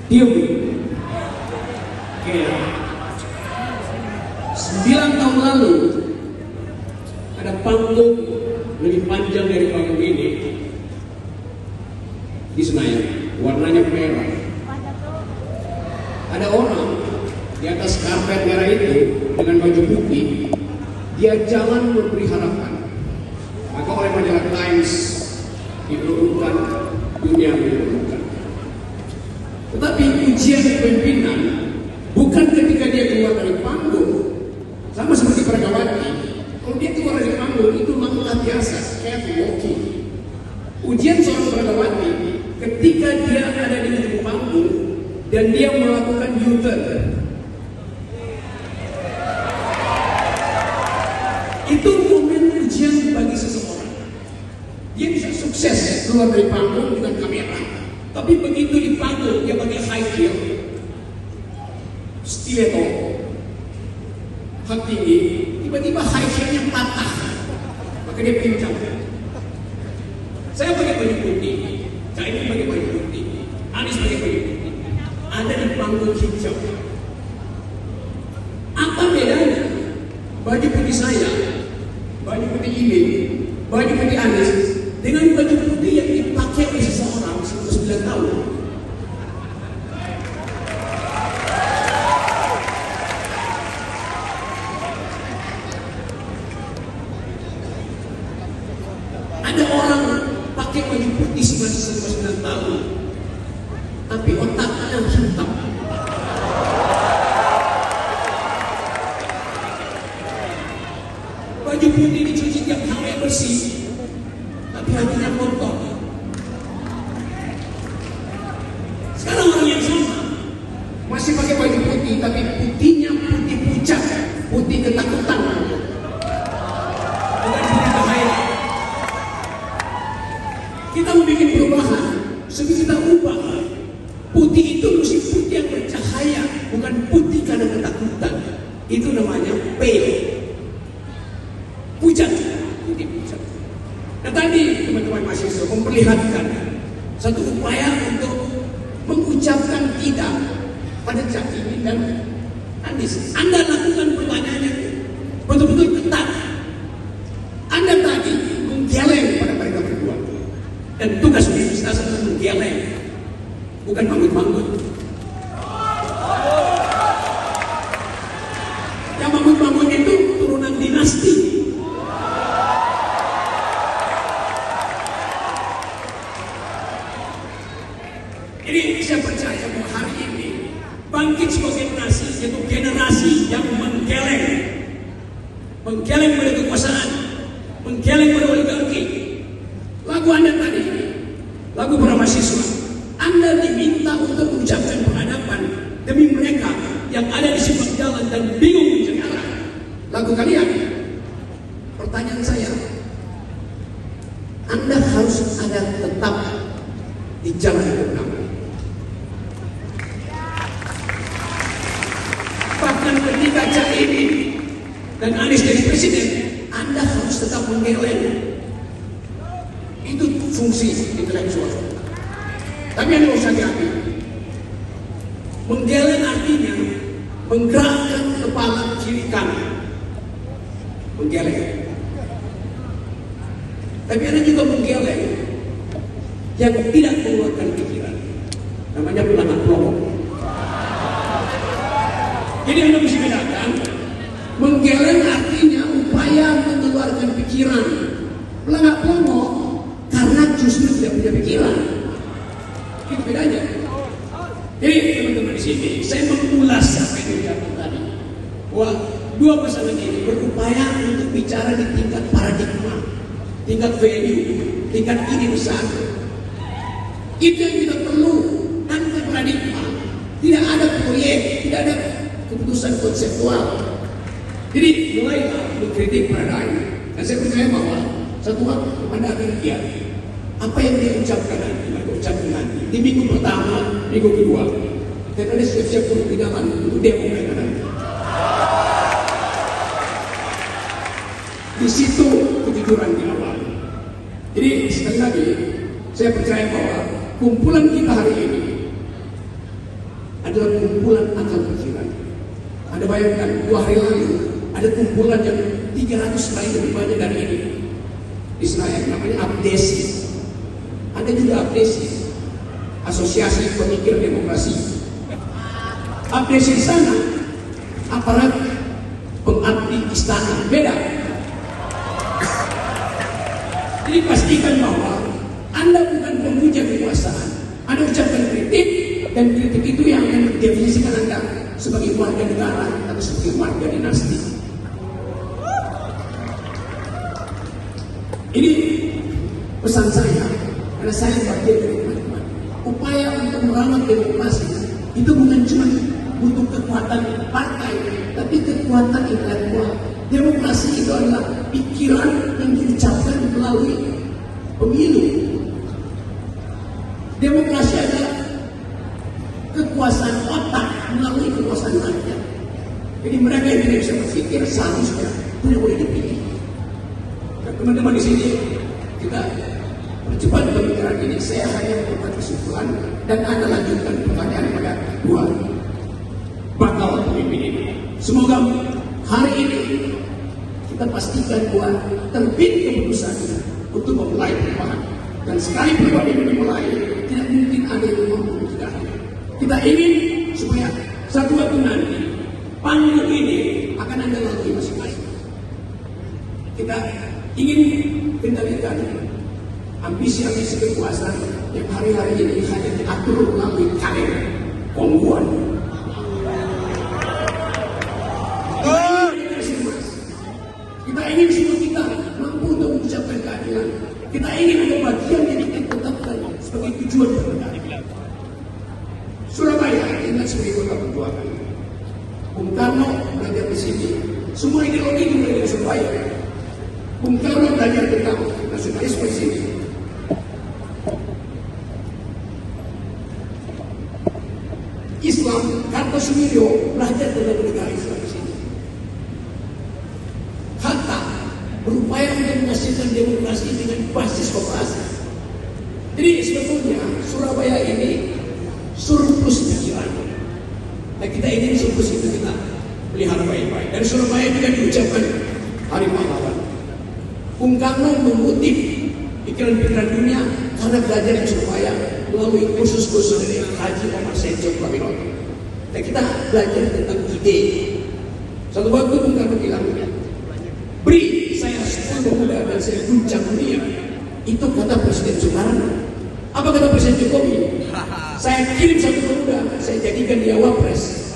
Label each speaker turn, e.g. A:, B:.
A: Diam. Oke. 9 tahun lalu ada panggung lebih panjang dari panggung ini di Senayan, warnanya merah. Ada orang di atas karpet merah itu dengan baju putih, dia jalan memberi harapan. Maka oleh majalah Times diperlukan, dunia diperlukan. Tetapi ujian kepemimpinan bukan ketika dia keluar dari panggung, sama seperti Pradawati. Kalau dia keluar dari panggung itu langkah biasa, kayak walking. Ujian seorang Pradawati ketika dia ada di ujung panggung dan dia melakukan U-turn. Itu momen ujian bagi seseorang. Dia bisa sukses keluar dari panggung dengan kamera, tapi begitu di panggung dia pakai high heel, stiletto, hak tinggi, tiba-tiba high heel-nya patah, maka dia pincang. Saya pakai baju putih, Caimin pakai baju putih, Anies pakai baju putih, ada di panggung hijau. Apa bedanya baju putih saya, baju putih ini, baju putih Anies dengan baju putih yang dipakai oleh seseorang selama 9 tahun? Ada orang pakai baju putih selama 9 tahun, tapi otaknya hitam. Baju putih dicuci tiap hari bersih, tapi hatinya kotor. Sekarang orang yang sama masih pakai baju putih, tapi putihnya putih pucat, putih ketakutan, bukan putih bahaya. Kita mau bikin perubahan, sebelum kita ubah, putih itu mesti putih yang bercahaya, bukan putih karena ketakutan. Itu namanya pale, pucat, putih pucat. Nah tadi teman-teman mahasiswa memperlihatkan satu upaya untuk mengucapkan tidak pada Caimin dan Anies. Anda lakukan pertanyaannya betul-betul ketat. Anda tadi menggeleng pada mereka berdua, dan tugas universitas adalah menggeleng, bukan manggut-manggut. Yang manggut-manggut itu turunan dinasti. Jadi saya percaya bahwa hari ini bangkit sebagai generasi, yaitu generasi yang menggeleng pada kekuasaan, menggeleng pada oligarki. Lagu Anda tadi, lagu para mahasiswa, Anda diminta untuk mengucapkan perhadapan demi mereka yang ada di simpang jalan dan bingung mencari arah. Lagu kalian, pertanyaan saya, Anda harus ada tetap di jalan yang benar. Bahkan ketika Caimin dan Anies jadi presiden, Anda harus tetap menggeleng. Itu fungsi intelektual. Tapi Anda usah hati. Menggeleng artinya menggerakkan kepala kiri kanan. Menggeleng. Tapi Anda juga menggeleng yang tidak mengeluarkan pikiran. Namanya pelangak pelongok. Jadi Anda mesti bedakan. Menggeleng artinya upaya mengeluarkan pikiran. Pelangak pelongok karena justru tidak punya pikiran. Itu bedanya. Jadi teman-teman di sini, saya mengulas apa yang diucapkan tadi. Bahwa dua pasangan ini berupaya untuk bicara di tingkat paradigma, tingkat value, tingkat ide besar. Itu yang kita perlu. Tanpa paradigma, tidak ada proyek, tidak ada keputusan konseptual. Jadi mulailah mengkritik paradigma. Dan saya percaya bahwa satu waktu Anda akan lihat apa yang dia ucapkan nanti, mereka ucapkan nanti di minggu pertama, minggu kedua. Dan ada siap-siap untuk di dalam untuk demo mereka nanti. Di situ kejujuran di awal. Jadi sekali lagi, saya percaya bahwa kumpulan kita hari ini adalah kumpulan akal pikiran. Anda bayangkan 2 hari lalu ada kumpulan yang 300 kali lebih banyak dari ini. Israel namanya Abdesi. Ada juga Abdesi, Asosiasi Pemikir Demokrasi. Abdesi di sana aparat pengabdi istana, beda. Jadi pastikan bahwa Anda bukan pemuja kekuasaan. Anda ucapkan kritik, dan kritik itu yang akan mendefinisikan Anda sebagai warga negara atau sebagai warga dinasti. Ini pesan saya, karena saya bagian dari teman-teman. Upaya untuk merawat demokrasi itu bukan cuma butuh kekuatan partai, tapi kekuatan intelektual. Demokrasi itu adalah pikiran yang diucapkan melalui pemilu. Demokrasi adalah kekuasaan otak melalui kekuasaan rakyat. Jadi mereka yang tidak bisa berpikir seharusnya tidak boleh dipilih. Dan teman-teman di sini kita percepat pemikiran ini. Saya hanya membuat kesimpulan dan Anda lanjutkan pertanyaan pada dua bakal pemimpin ini. Semoga hari ini kita pastikan bahwa terbit keputusan untuk memulai perubahan. Dan sekali perubahan ini dimulai, tidak mungkin ada yang mampu mencegahnya. Kita ingin supaya satu waktu nanti panggung ini akan Anda lalui masing-masing. Kita ingin kendalikan ambisi-ambisi kekuasaan yang hari-hari ini hanya diatur melalui karir kongguan. Kita ingin semua kita mampu untuk mengucapkan keadilan. Kita ingin ada bagian yang kita tetapkan sebagai tujuan bernegara. Surabaya ingat sebagai kota perjuangan. Bung Karno belajar di sini. Semua ideologi dimulai dari Surabaya. Bung Karno belajar tentang nasionalisme di sini. Islam, Kartosuwiryo belajar tentang negara Islam di sini. Hatta berupaya untuk menghasilkan demokrasi dengan basis kooperasi. Jadi sebetulnya Surabaya ini surplus pikiran. Dan kita ingin surplus itu kita pelihara baik-baik. Dan Surabaya juga diucapkan Hari Pahlawan. Bung Karno mengutip pikiran-pikiran dunia karena belajar di Surabaya melalui kursus-kursus dari Haji Omar Senjok Prawinoto. Dan kita belajar tentang ide. Satu waktu Bung Karno bilang, beri saya 10 pemuda dan saya guncang dunia. Itu kata Presiden Soekarno. Apa kata Presiden Jokowi? Saya kirim 1 pemuda, saya jadikan dia wapres.